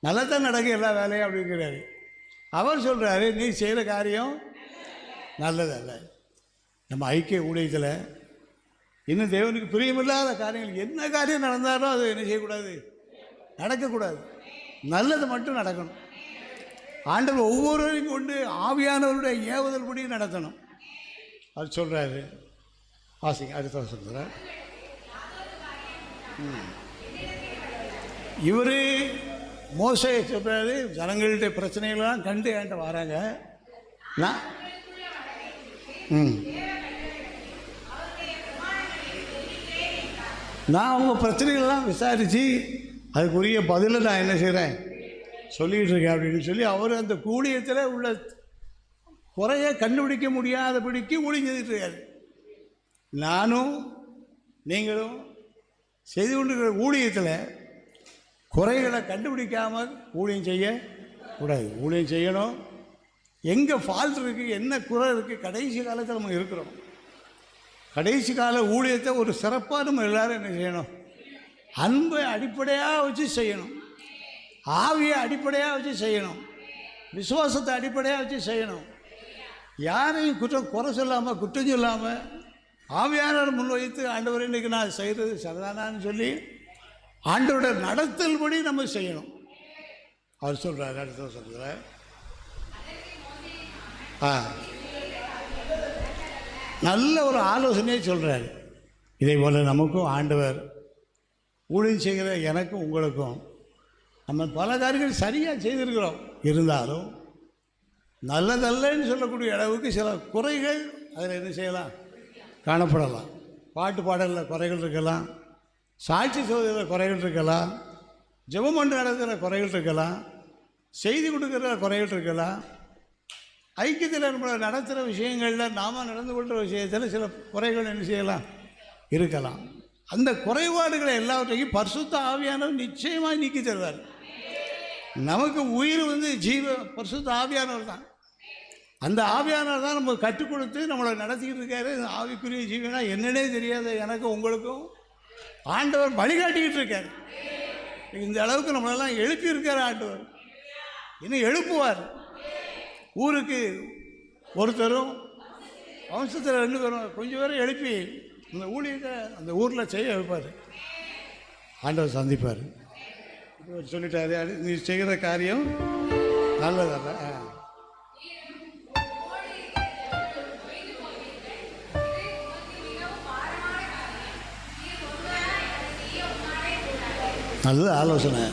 நல்லா தான் நடக்கும் எல்லா வேலையும் அப்படிங்கிறாரு. அவர் சொல்கிறாரு, நீ செய்கிற காரியம் நல்லதல்ல. நம்ம ஐக்கிய ஊழியத்தில் இன்னும் தேவனுக்கு பிரியமில்லாத காரியங்கள் என்ன காரியம் நடந்தாலும் அது என்ன செய்யக்கூடாது, நடக்கக்கூடாது. நல்லது மட்டும் நடக்கணும். ஆண்டவர் ஒவ்வொருவரையும் கொண்டு ஆவியானவருடைய ஏவுதல் படி நடத்தணும். அது சொல்கிறாரு. ஆசைங்க அடுத்த சொல்கிறார். இவர் மோசே சொல்கிறாரு, ஜனங்களுடைய பிரச்சனைகள்லாம் கண்டு என்கிட்ட வராங்க. நான் அவங்க பிரச்சனைகள்லாம் விசாரித்து அதுக்குரிய பதிலை நான் என்ன செய்கிறேன், சொல்லிகிட்டு இருக்கேன் அப்படின்னு சொல்லி அவர் அந்த ஊழியத்தில் உள்ள குறைய கண்டுபிடிக்க முடியாதபடிக்கு ஊழியஞ்சிட்டு இருக்காரு. நானும் நீங்களும் செய்து கொண்டிருக்கிற ஊழியத்தில் குறைகளை கண்டுபிடிக்காமல் ஊழியம் செய்யக்கூடாது. ஊழியம் செய்யணும். எங்கே ஃபால்ட் இருக்குது, என்ன குறை இருக்குது, கடைசி காலத்தில் நம்ம இருக்கிறோம். கடைசி கால ஊழியத்தை ஒரு சிறப்பாக நம்ம எல்லோரும் என்ன செய்யணும், அன்பை அடிப்படையாக வச்சு செய்யணும், ஆவியை அடிப்படையாக வச்சு செய்யணும், விசுவாசத்தை அடிப்படையாக வச்சு செய்யணும். யாரையும் குறை சொல்லாமல் குற்றம் சொல்லாமல் ஆவியானவர் முன்வைத்து ஆண்டவர் இன்றைக்கி நான் செய்கிறது சரிதானான்னு சொல்லி ஆண்டவரோட நடத்தல் படி நம்ம செய்யணும். அவர் சொல்கிறார். அடுத்த சொல்கிறார், நல்ல ஒரு ஆலோசனையை சொல்கிறார். இதே போல் நமக்கும் ஆண்டவர் ஊழியம் செய்கிற எனக்கும் உங்களுக்கும் நம்ம பல காரியங்கள் சரியாக செய்திருக்கிறோம். இருந்தாலும் நல்லதல்லன்னு சொல்லக்கூடிய அளவுக்கு சில குறைகள் அதில் என்ன செய்யலாம், காணப்படலாம். பாட்டு பாடலில் குறைகள் இருக்கலாம், சாட்சி சொல்வதில் குறைகள் இருக்கலாம், ஜெபம் பண்ண நடத்துகிற குறைகள் இருக்கலாம், செய்தி கொடுக்குற குறைகள் இருக்கலாம், ஐக்கியத்தில் நம்மளை நடத்துகிற விஷயங்களில் நாம் நடந்து கொள்கிற விஷயத்தில் சில குறைகள் என்ன செய்யலாம், இருக்கலாம். அந்த குறைபாடுகளை எல்லாவற்றையும் பரிசுத்த ஆவியானவர் நிச்சயமாக நீக்கி தருவார். நமக்கு உயிர் ஜீவ பரிசுத்த ஆவியானவர் தான். அந்த ஆவியானவர் தான் நம்ம கற்றுக் கொடுத்து நம்மளை நடத்திக்கிட்டு இருக்காரு. ஆவிக்குரிய ஜீவனா என்னன்னே தெரியாத எனக்கு உங்களுக்கும் ஆண்டவர் வழிகாட்டிக்கிட்டு இருக்கார். இந்த அளவுக்கு நம்மளெல்லாம் எழுப்பியிருக்கார் ஆண்டவர். இன்னும் எழுப்புவார். ஊருக்கு ஒருத்தரும் வம்சத்தில் 2 பேரும் கொஞ்சம் பேரும் எழுப்பி அந்த ஊழியத்தை அந்த ஊரில் செய்ய வைப்பார். ஆண்டவர் சந்திப்பார். சொல்லிட்டாரு, நீ செய்கிற காரியம் நல்லதல்ல. நல்ல ஆலோசனை.